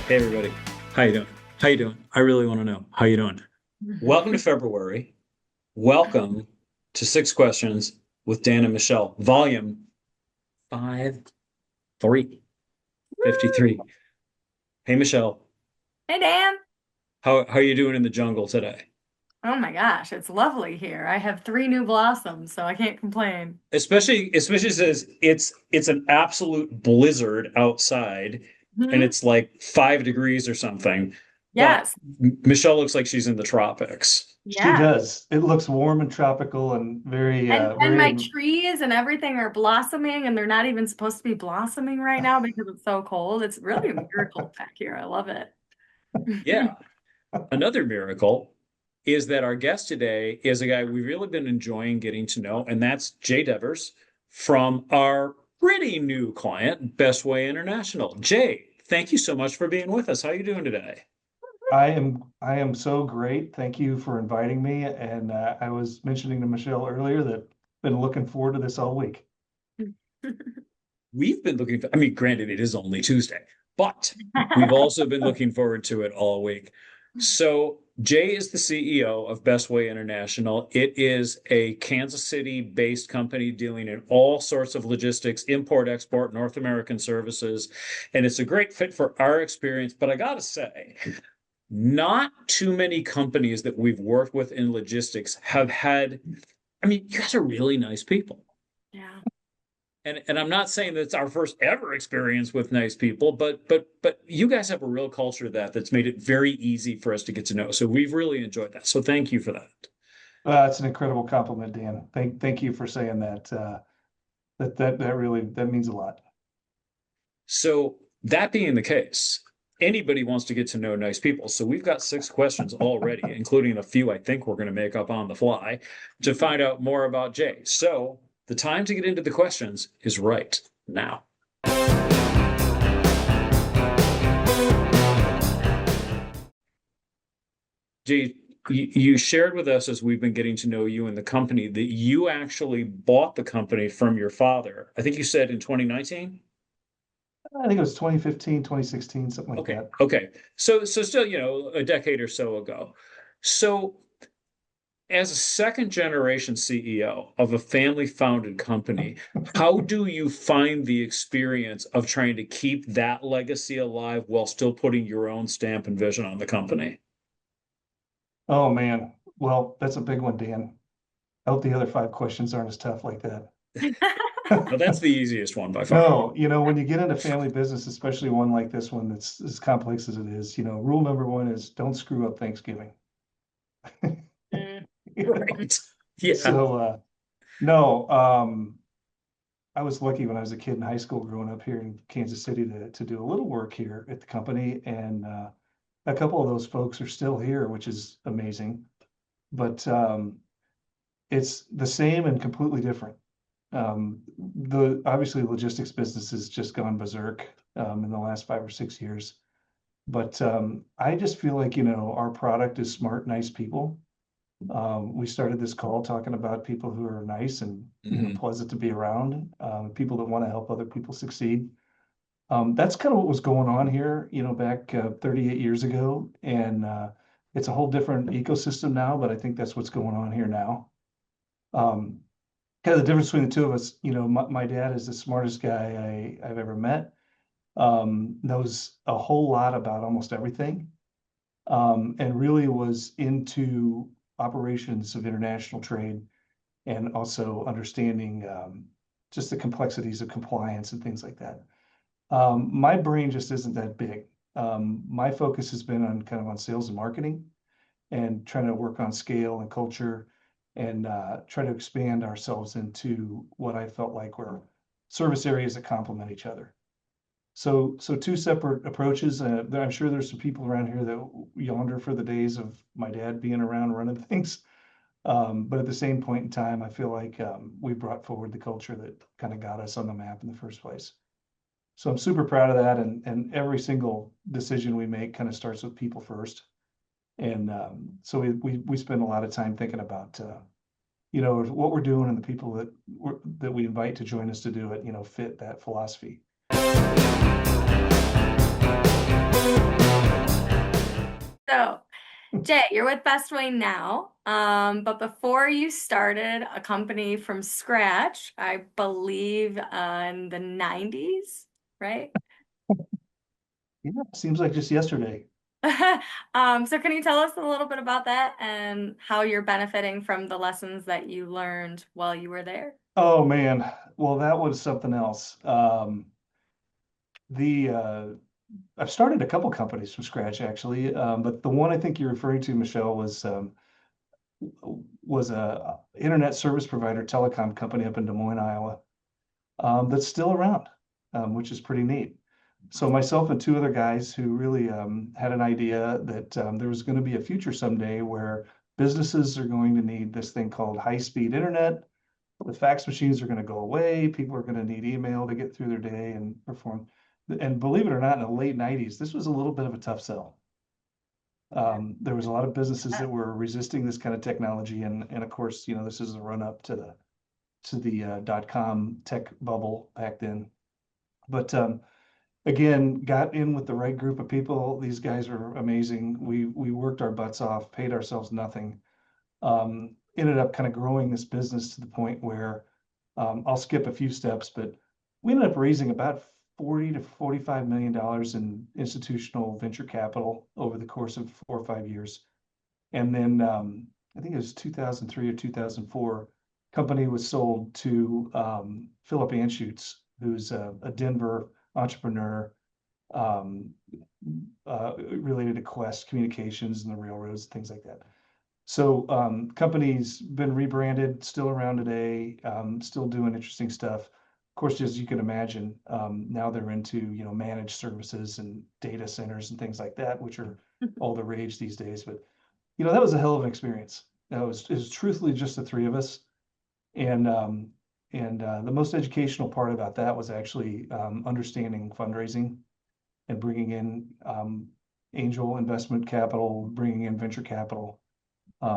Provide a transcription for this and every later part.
Hey everybody, how you doing? How you doing? I really want to know how you doing. Welcome to February. Welcome to Six Questions with Dan and Michelle, volume 5353. Hey Michelle, Hey Dan. how you doing in the jungle today? Oh my gosh, it's lovely here. I have three new blossoms, so I can't complain. Especially since it's an absolute blizzard outside and Hmm. it's like 5 degrees or something. But Yes, Michelle looks like she's in the tropics. She yeah. does. It looks warm and tropical and very, And my trees and everything are blossoming, and they're not even supposed to be blossoming right now because it's so cold. It's really a miracle back here. I love it. Yeah. Another miracle is that our guest today is a guy we've really been enjoying getting to know, and that's Jay Devers from our pretty new client, Bestway International. Jay, thank you so much for being with us. How are you doing today? I am so great. Thank you for inviting me. And I was mentioning to Michelle earlier that been looking forward to this all week. We've been looking for, I mean, granted, it is only Tuesday, but we've also been looking forward to it all week. So, Jay is the CEO of Bestway International. It is a Kansas City based company dealing in all sorts of logistics, import, export, North American services. And it's a great fit for our experience. But I got to say, not too many companies that we've worked with in logistics have had, I mean, you guys are really nice people. Yeah. And I'm not saying that's our first ever experience with nice people, but you guys have a real culture that's made it very easy for us to get to know. So we've really enjoyed that. So thank you for that. It's an incredible compliment, Dan. Thank you for saying that. That really that means a lot. So that being the case, anybody wants to get to know nice people. So we've got 6 questions already, including a few I think we're going to make up on the fly to find out more about Jay. So the time to get into the questions is right now. Jay, you shared with us as we've been getting to know you and the company that you actually bought the company from your father. I think you said in 2019. I think it was 2015, 2016, something like Okay. that. Okay. So still, a decade or so ago. So as a second generation CEO of a family founded company, how do you find the experience of trying to keep that legacy alive while still putting your own stamp and vision on the company? Oh man. Well, that's a big one, Dan. I hope the other five questions aren't as tough like that. Well, that's the easiest one by far. No, when you get into family business, especially one like this one that's as complex as it is, rule number one is don't screw up Thanksgiving. Mm. Right. Yeah. So no, I was lucky when I was a kid in high school growing up here in Kansas City to do a little work here at the company, and a couple of those folks are still here, which is amazing. But it's the same and completely different. The obviously logistics business has just gone berserk in the last 5 or 6 years. But I just feel like, our product is smart, nice people. We started this call talking about people who are nice and Mhm. pleasant to be around, people that want to help other people succeed. That's kind of what was going on here, back 38 years ago. And it's a whole different ecosystem now, but I think that's what's going on here now. Um, Kind of the difference between the two of us, my dad is the smartest guy I've ever met, knows a whole lot about almost everything, and really was into operations of international trade and also understanding just the complexities of compliance and things like that. My brain just isn't that big. My focus has been on kind of on sales and marketing and trying to work on scale and culture and try to expand ourselves into what I felt like were service areas that complement each other. So two separate approaches. I'm sure there's some people around here that yonder for the days of my dad being around running things. But at the same point in time, I feel like we brought forward the culture that kind of got us on the map in the first place. So I'm super proud of that. And every single decision we make kind of starts with people first. And so we spend a lot of time thinking about what we're doing and the people that we invite to join us to do it, fit that philosophy. So, Jay, you're with Bestway now. But before you started a company from scratch, I believe in the 90s, right? Yeah, seems like just yesterday. So can you tell us a little bit about that and how you're benefiting from the lessons that you learned while you were there? Oh man, well that was something else. The I've started a couple companies from scratch actually, but the one I think you're referring to, Michelle, was a internet service provider telecom company up in Des Moines, Iowa, that's still around, which is pretty neat. So myself and two other guys who really had an idea that there was going to be a future someday where businesses are going to need this thing called high-speed internet. The fax machines are going to go away. People are going to need email to get through their day and perform. And believe it or not, in the late 90s, this was a little bit of a tough sell. There was a lot of businesses that were resisting this kind of technology, and of course, this is a run up to the dot-com tech bubble back then. But again, got in with the right group of people. These guys are amazing. We worked our butts off, paid ourselves nothing. Ended up kind of growing this business to the point where I'll skip a few steps, but we ended up raising about 40 to $45 million in institutional venture capital over the course of 4 or 5 years. And then I think it was 2003 or 2004, company was sold to Philip Anschutz, who's a Denver entrepreneur um, related to Quest Communications and the railroads, things like that. So company's been rebranded, still around today, still doing interesting stuff. Of course, as you can imagine, now they're into managed services and data centers and things like that, which are all the rage these days. But that was a hell of an experience. It was truthfully just the three of us, and the most educational part about that was actually understanding fundraising and bringing in angel investment capital, bringing in venture capital.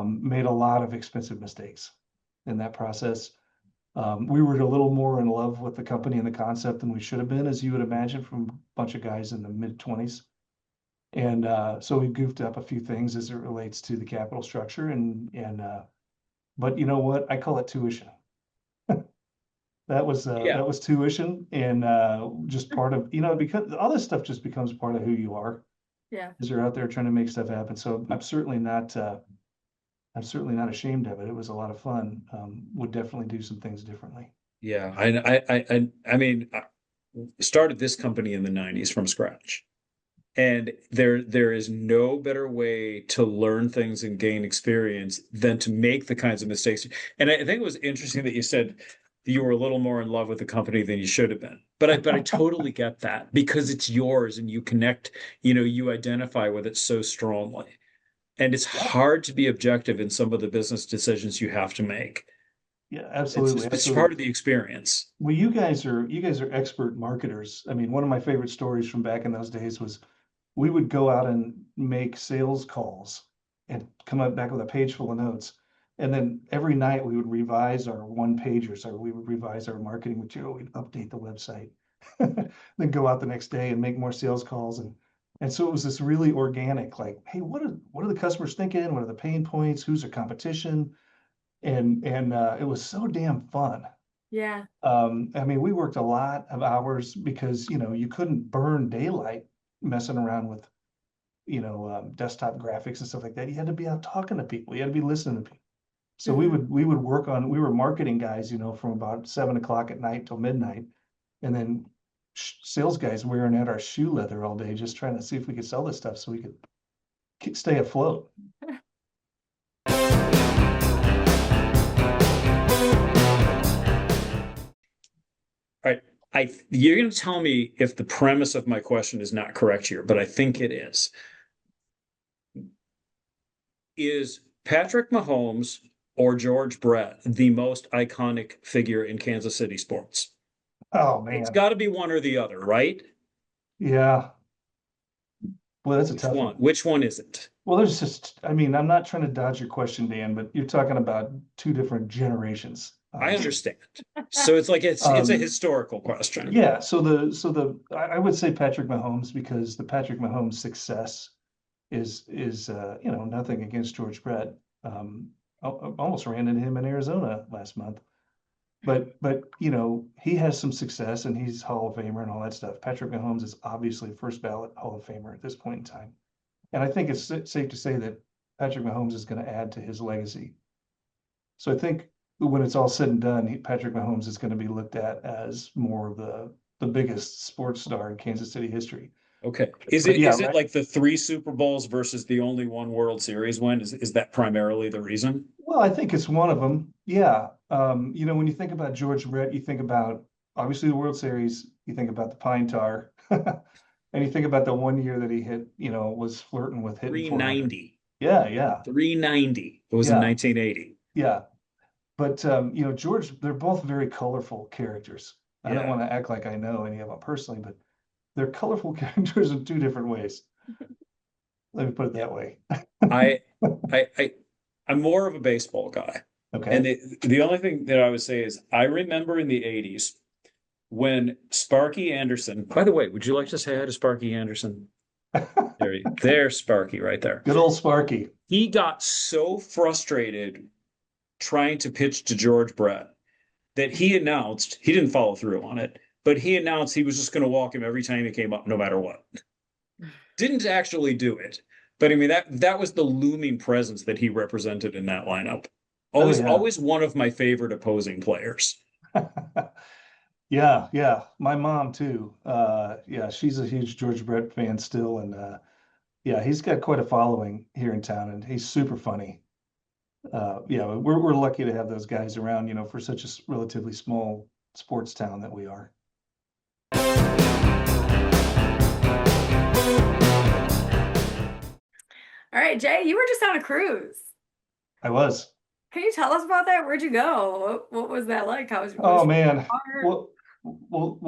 Made a lot of expensive mistakes in that process. We were a little more in love with the company and the concept than we should have been, as you would imagine, from a bunch of guys in the mid-20s. And so we goofed up a few things as it relates to the capital structure. But you know what? I call it tuition. Yeah. That was tuition, and just part of because all this stuff just becomes part of who you are Yeah. as you're out there trying to make stuff happen. So I'm certainly not ashamed of it. It was a lot of fun. Would definitely do some things differently. Yeah. I mean, I started this company in the 90s from scratch. And there is no better way to learn things and gain experience than to make the kinds of mistakes. And I think it was interesting that you said you were a little more in love with the company than you should have been. But I totally get that because it's yours and you connect, you identify with it so strongly. And it's Yeah, hard to be objective in some of the business decisions you have to make. yeah, It's absolutely, it's part absolutely. of the experience. Well, you guys are expert marketers. I mean, one of my favorite stories from back in those days was we would go out and make sales calls and come up back with a page full of notes. And then every night we would revise our one pagers, or we would revise our marketing material. We'd update the website, then go out the next day and make more sales calls. And so it was this really organic, like, hey, what are the customers thinking? What are the pain points? Who's their competition? And it was so damn fun. Yeah. I mean, we worked a lot of hours because you couldn't burn daylight messing around with desktop graphics and stuff like that. You had to be out talking to people. You had to be listening to people. So we Mhm. would we would work on we were marketing guys, from about 7 o'clock at night till midnight, and then sales guys wearing out our shoe leather all day, just trying to see if we could sell this stuff so we could stay afloat. All right. You're going to tell me if the premise of my question is not correct here, but I think it is. Is Patrick Mahomes or George Brett the most iconic figure in Kansas City sports? Oh It's man, got to be one or the other, right? yeah. Well, that's a Which tough one? one. Which one is it? Well, there's just, I mean, I'm not trying to dodge your question, Dan, but you're talking about two different generations, I obviously. understand. So it's like it's a Um, historical question. yeah, so I would say Patrick Mahomes because the Patrick Mahomes success is nothing against George Brett. Almost ran into him in Arizona last month. But he has some success and he's Hall of Famer and all that stuff. Patrick Mahomes is obviously first ballot Hall of Famer at this point in time. And I think it's safe to say that Patrick Mahomes is going to add to his legacy. So I think when it's all said and done, Patrick Mahomes is going to be looked at as more of the biggest sports star in Kansas City history. Okay. Is it like the 3 Super Bowls versus the only one World Series win? Is that primarily the reason? Well, I think it's one of them. Yeah. When you think about George Brett, you think about obviously the World Series, you think about the Pine Tar, and you think about the one year that he hit, was flirting with hitting 390. Yeah. 390. It was in 1980. Yeah. But George, they're both very colorful characters. I don't want to act like I know any of them personally, but they're colorful characters in 2 different ways. Let me put it that way. I'm more of a baseball guy. Okay. And the only thing that I would say is I remember in the 80s when Sparky Anderson, by the way, would you like to say hi to Sparky Anderson? There's Sparky right there. Good old Sparky. He got so frustrated trying to pitch to George Brett that he announced, he didn't follow through on it, but he announced he was just going to walk him every time he came up, no matter what. Didn't actually do it. But I mean, that was the looming presence that he represented in that lineup. Always one of my favorite opposing players. Yeah. My mom too. She's a huge George Brett fan still. And he's got quite a following here in town and he's super funny. We're lucky to have those guys around, for such a relatively small sports town that we are. All right, Jay, you were just on a cruise. I was. Can you tell us about that? Where'd you go? What was that like? Oh man. Well,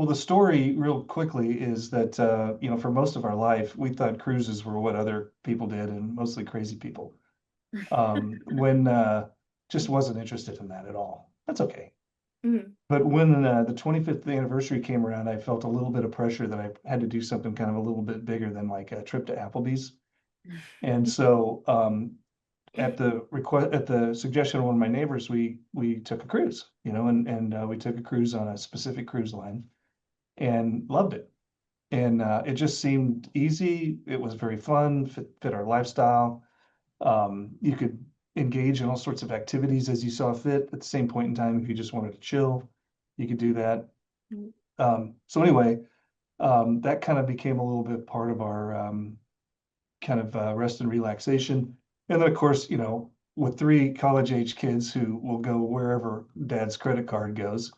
the story real quickly is that, for most of our life, we thought cruises were what other people did and mostly crazy people. When just wasn't interested in that at all. That's okay. Mm-hmm. But when the 25th anniversary came around, I felt a little bit of pressure that I had to do something kind of a little bit bigger than like a trip to Applebee's. And so at the suggestion of one of my neighbors, we took a cruise, and we took a cruise on a specific cruise line and loved it. And it just seemed easy. It was very fun, fit our lifestyle. You could engage in all sorts of activities as you saw fit. At the same point in time, if you just wanted to chill, you could do that. So anyway, that kind of became a little bit part of our kind of rest and relaxation. And then, of course, with 3 college-age kids who will go wherever dad's credit card goes,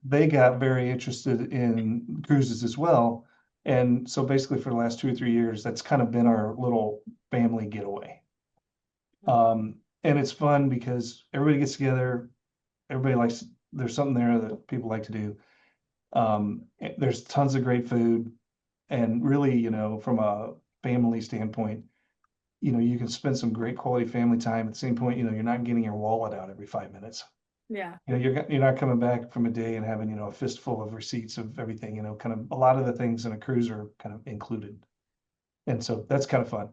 they got very interested in cruises as well. And so basically for the last 2 or 3 years, that's kind of been our little family getaway. And it's fun because everybody gets together. There's something there that people like to do. There's tons of great food. And really, from a family standpoint, you can spend some great quality family time. At the same point, you're not getting your wallet out every 5 minutes. Yeah. You're not coming back from a day and having, a fistful of receipts of everything, kind of a lot of the things in a cruise are kind of included. And so that's kind of fun.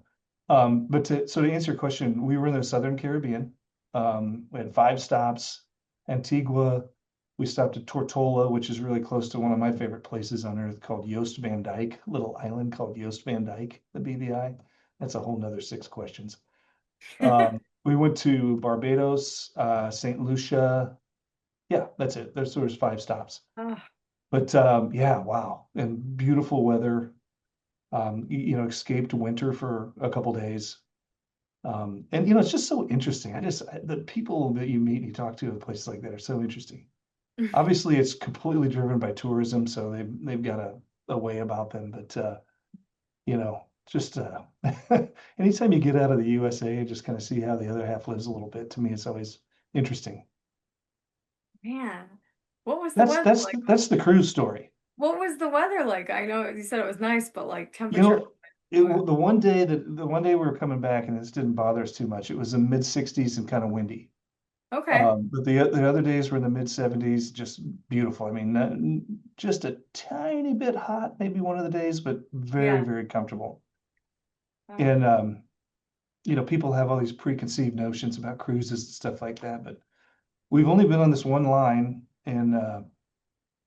But to answer your question, we were in the Southern Caribbean. We had 5 stops, Antigua. We stopped at Tortola, which is really close to one of my favorite places on earth called Joost Van Dyke, little island called Joost Van Dyke, the BVI. That's a whole nother 6 questions. We went to Barbados, St. Lucia. Yeah, that's it. There's 5 stops. But wow. And beautiful weather. Escaped winter for a couple days. And it's just so interesting. The people that you meet and you talk to at places like that are so interesting. Obviously, it's completely driven by tourism, so they've got a way about them. But just anytime you get out of the USA and just kind of see how the other half lives a little bit, to me, it's always interesting. Man, what was the weather like? That's the cruise story. What was the weather like? I know you said it was nice, but like temperature. The one day we were coming back and this didn't bother us too much. It was in mid-60s and kind of windy. Okay. But the other days were in the mid-70s, just beautiful. I mean, just a tiny bit hot, maybe one of the days, but very, very comfortable. And people have all these preconceived notions about cruises and stuff like that, but we've only been on this one line, and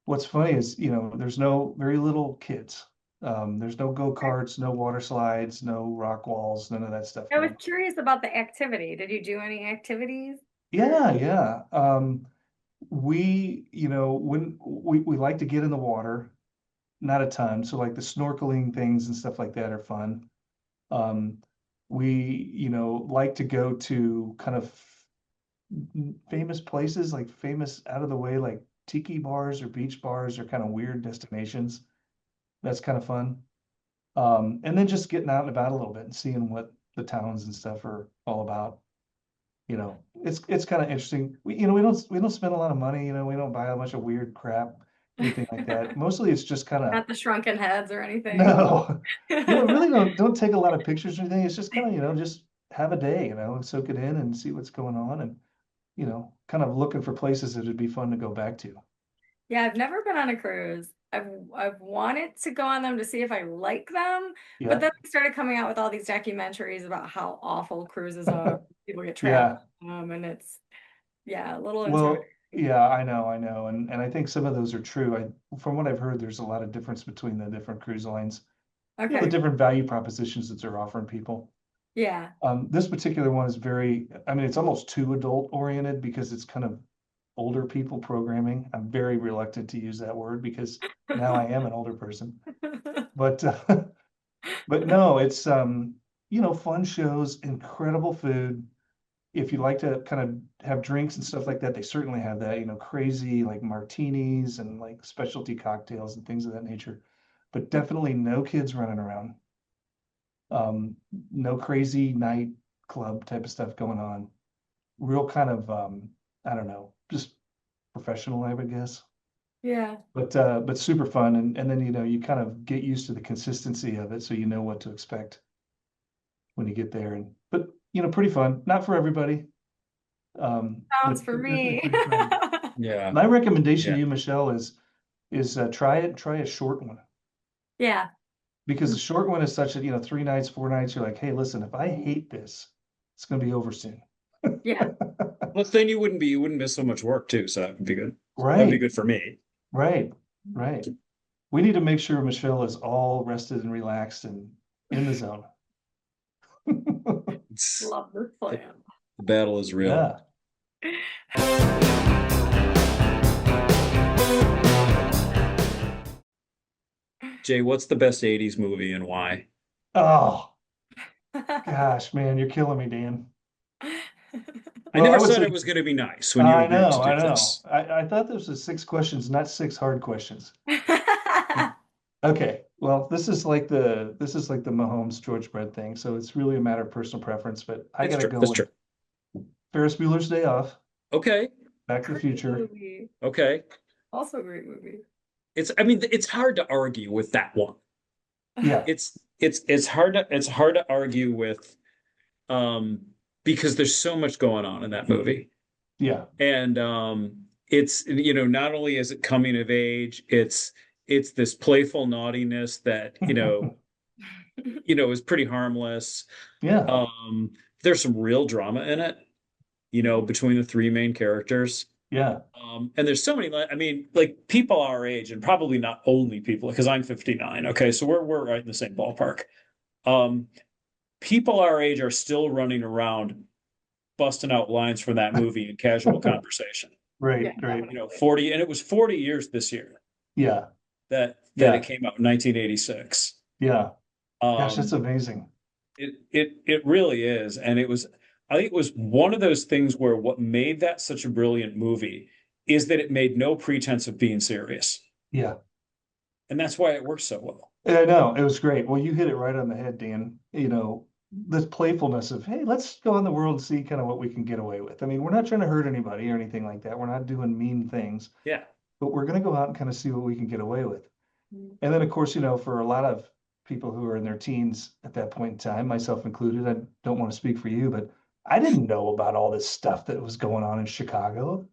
what's funny is, there's very little kids. There's no go-karts, no water slides, no rock walls, none of that stuff I was going. curious about the activity. Did you do any activities? Yeah, yeah. When we like to get in the water, not a ton. So like the snorkeling things and stuff like that are fun. Um, we like to go to kind of famous places, like famous out of the way, like tiki bars or beach bars or kind of weird destinations. That's kind of fun. And then just getting out and about a little bit and seeing what the towns and stuff are all about. It's kind of interesting. We don't spend a lot of money, we don't buy a bunch of weird crap, anything like that. Mostly it's just kind of Not the shrunken heads or anything. no, really don't take a lot of pictures or anything. It's just kind of, just have a day, soak it in and see what's going on, and kind of looking for places that would be fun to go back to. Yeah, I've never been on a cruise. I've wanted to go on them to see if I like them, but Yeah, then they started coming out with all these documentaries about how awful cruises are. People get trapped yeah. and it's a little Well, intimidating. yeah, I know, and I think some of those are true. From what I've heard, there's a lot of difference between the different cruise lines. The Okay. different value propositions that they're offering people. Yeah. This particular one is it's almost too adult oriented because it's kind of older people programming. I'm very reluctant to use that word because now I am an older person. But but no, it's fun shows, incredible food. If you like to kind of have drinks and stuff like that, they certainly have that, crazy like martinis and like specialty cocktails and things of that nature. But definitely no kids running around. Um, no crazy night club type of stuff going on. Real kind of I don't know, just professional, I would guess. Yeah. But super fun, and then you kind of get used to the consistency of it, so you know what to expect when you get there. And but pretty fun. Not for everybody. Sounds But for definitely me. pretty fun. Yeah. My recommendation Yeah. to you, Michelle, is try a short one, Yeah. because the short one is such a 3 nights, 4 nights. You're like, hey, listen, if I hate this, it's gonna be over soon. Yeah. Plus, then you wouldn't miss so much work too. So that would be good. That'd be Right, good for me. right, right. We need to make sure Michelle is all rested and relaxed and in the zone. It's, Love this the plan. battle is real. Yeah. Jay, what's the best 80s movie and why? Oh, gosh, man, you're killing me, Dan. I Well, I never would said say, it was going to be nice when you I agreed know, to do I know. this. I thought this was 6 questions, not 6 hard questions. Okay, well, this is like the Mahomes George Brett thing, so it's really a matter of personal preference, but I It's gotta true. go That's with true. Ferris Bueller's Day Off, Okay. Back to the Great Future. movie. Okay. Also a great movie. I mean, it's hard to argue with that one. Yeah, It's hard to argue with um because there's so much going on in that movie. yeah. And it's not only is it coming of age, it's this playful naughtiness that, is pretty harmless. Yeah, Um, there's some real drama in it, between the three main characters. yeah. And there's so many, I mean, like people our age, and probably not only people, because I'm 59. Okay, so we're right in the same ballpark. Um, People our age are still running around busting out lines from that movie in casual conversation. Right, Yeah, right. 40, and it was 40 years this year Yeah, that it yeah, came out in 1986. yeah. Gosh, that's Um, amazing. it really is, and I think it was one of those things where what made that such a brilliant movie is that it made no pretense of being serious, Yeah. and that's why it works so well. I know, it was great. Well, you hit it right on the head, Dan. This playfulness of, hey, let's go in the world and see kind of what we can get away with. I mean, we're not trying to hurt anybody or anything like that. We're not doing mean things, Yeah, but we're going to go out and kind of see what we can get away with. And then, of course, for a lot of people who are in their teens at that point in time, myself included, I don't want to speak for you, but I didn't know about all this stuff that was going on in Chicago.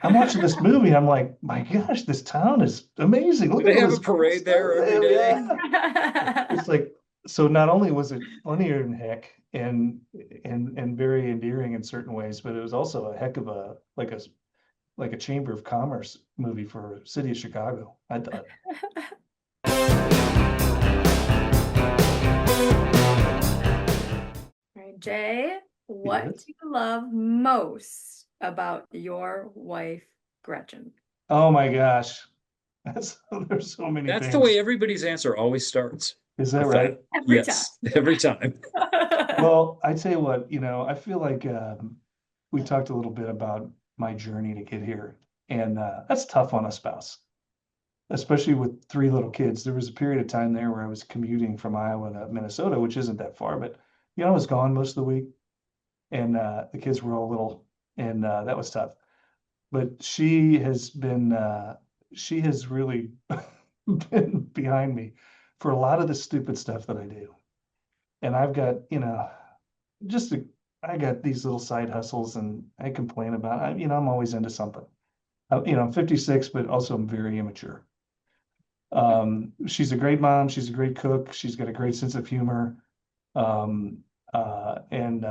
I'm watching this movie. I'm like, my gosh, this town is amazing. do Look they at all have a this cool parade stuff. there every Hell day? yeah. It's like, So not only was it funnier than heck and very endearing in certain ways, but it was also a heck of a like a Chamber of Commerce movie for city of Chicago, I thought. All right, Jay, what Yes. do you love most about your wife, Gretchen? Oh my gosh. That's there's so many That's the way things. everybody's answer always starts, Is that with right? that. Every time. Yes, every time. Well, I tell you what, I feel like we talked a little bit about my journey to get here, and that's tough on a spouse, especially with three little kids. There was a period of time there where I was commuting from Iowa to Minnesota, which isn't that far, but I was gone most of the week, and the kids were all little, and that was tough. But she has really been behind me for a lot of the stupid stuff that I do. And I've got, just a, I got these little side hustles and I complain about, I'm always into something. I'm 56, but also I'm very immature. She's a great mom. She's a great cook. She's got a great sense of humor. Um, and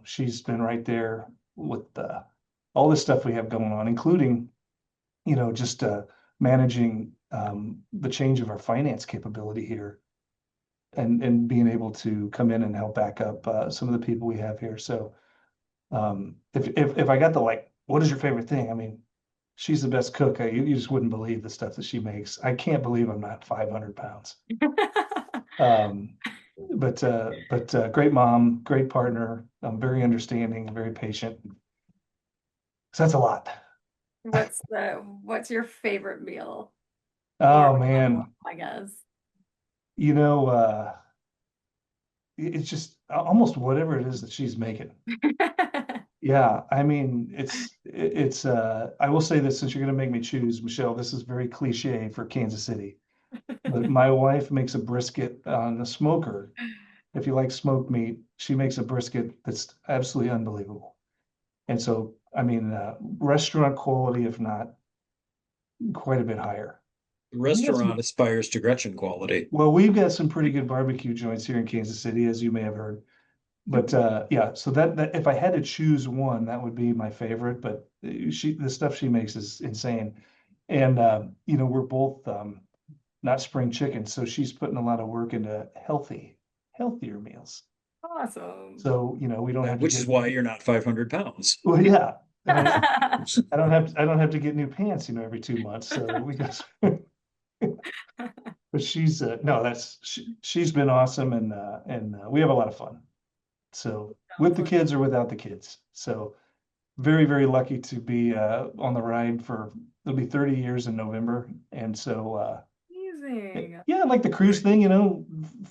she's been right there with all the stuff we have going on, including, just managing the change of our finance capability here and being able to come in and help back up some of the people we have here. So if I got the like, what is your favorite thing? I mean, she's the best cook. You just wouldn't believe the stuff that she makes. I can't believe I'm not 500 pounds. Um, but great mom, great partner. I'm very understanding, very patient. So that's a lot. What's your favorite meal? Or Oh man, I guess. you know, it's just almost whatever it is that she's making. Yeah, I mean, I will say this since you're gonna make me choose, Michelle, this is very cliche for Kansas City. But my wife makes a brisket on the smoker. If you like smoked meat, she makes a brisket that's absolutely unbelievable. And so, I mean, restaurant quality, if not quite a bit higher. The We got restaurant some, aspires to Gretchen quality. well, we've got some pretty good barbecue joints here in Kansas City, as you may have heard. But yeah, so that if I had to choose one, that would be my favorite. But the stuff she makes is insane. And we're both not spring chickens, so she's putting a lot of work into healthier meals. Awesome. So, we don't have to Which is get, why you're not 500 pounds. well, yeah. I don't have to get new pants, every 2 months. So we got, but she's no, she's been awesome and we have a lot of fun. So with the kids or without the kids. So very, very lucky to be on the ride for it'll be 30 years in November. And so Amazing. yeah, like the cruise thing,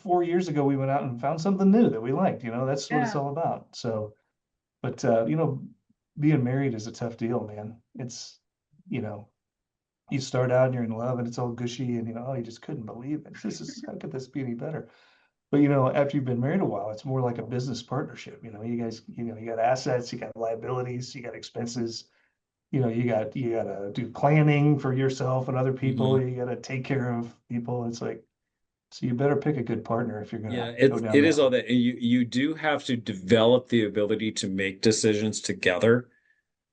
4 years ago we went out and found something new that we liked, that's what it's Yeah. all about. So, but being married is a tough deal, man. It's, you know, you start out and you're in love and it's all gushy and oh, you just couldn't believe it. How could this be any better? But after you've been married a while, it's more like a business partnership. You guys, you got assets, you got liabilities, you got expenses. You got to do planning for yourself and other people. Mhm. You got to take care of people. It's like, so you better pick a good partner if you're gonna Yeah, go down it that is all road. that. You do have to develop the ability to make decisions together.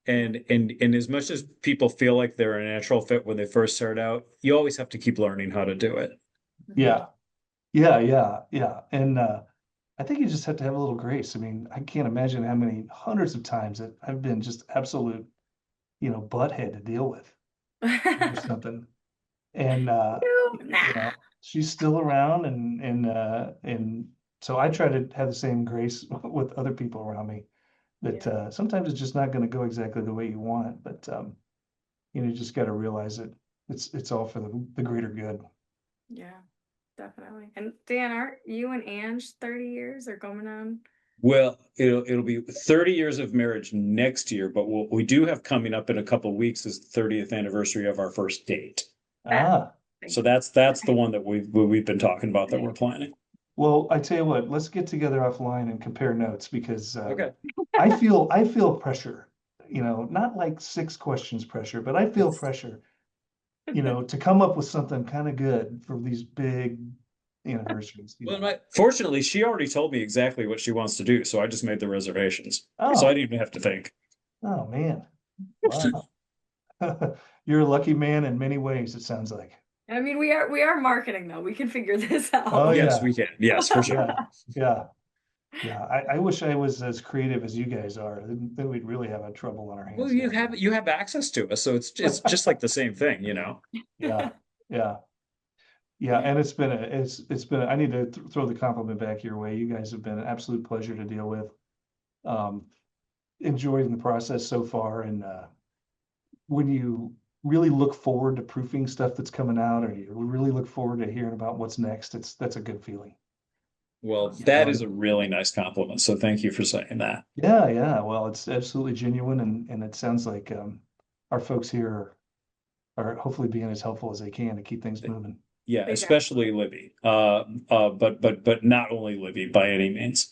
Yeah. And as much as people feel like they're a natural fit when they first start out, you always have to keep learning how to do it. Mhm. Yeah, yeah. And I think you just have to have a little grace. I mean, I can't imagine how many hundreds of times that I've been just absolute, butthead to deal with over something. And Nah. she's still around and so I try to have the same grace with other people around me that Yeah. sometimes it's just not going to go exactly the way you want it, but you just got to realize that it's all for the greater good. Yeah, definitely. And Dan, aren't you and Ange 30 years or going on? Well, it'll be 30 years of marriage next year, but what we do have coming up in a couple of weeks is the 30th anniversary of our first date. Ah, Ah, So thank you. that's the one that we've been talking about that we're planning. well, I tell you what, let's get together offline and compare notes because Okay. I feel pressure, not like 6 questions pressure, but I feel pressure, to come up with something kind of good for these big anniversaries. Well, fortunately, she already told me exactly what she wants to do, so I just made the reservations. So Oh, I didn't even have to think. oh man. Wow. You're a lucky man in many ways, it sounds like. I mean, we are marketing though. We can figure this Oh out. Yes, yeah. we can. Yes, for sure. Yeah. Yeah. Yeah. I wish I was as creative as you guys are. Then we'd really have a trouble on our Well, hands here. you have access to us, so it's just like the same thing, you know. Yeah. Yeah. Yeah. And I need to throw the compliment back your way. You guys have been an absolute pleasure to deal with. Um, enjoying the process so far. And when you really look forward to proofing stuff that's coming out, or you really look forward to hearing about what's next, that's a good feeling. Well, You that know, is a really nice compliment. So thank you for saying that. yeah, yeah. Well, it's absolutely genuine, and it sounds like our folks here are hopefully being as helpful as they can to keep things moving. Yeah, They especially Libby. But not only Libby by any means.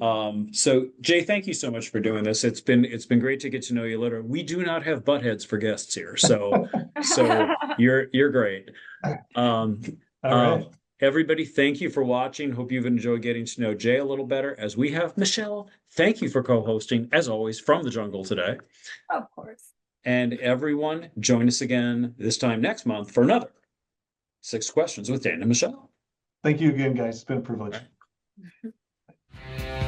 So Jay, thank you so much for doing this. It's been great to get to know you a little. We do not have butt heads for guests here, so you're great. Um, All uh, right. Everybody, thank you for watching. Hope you've enjoyed getting to know Jay a little better as we have. Michelle, thank you for co-hosting as always from the jungle today. Of course. And everyone, join us again this time next month for another 6 Questions with Dan and Michelle. Thank you again, guys. It's been a privilege. All right.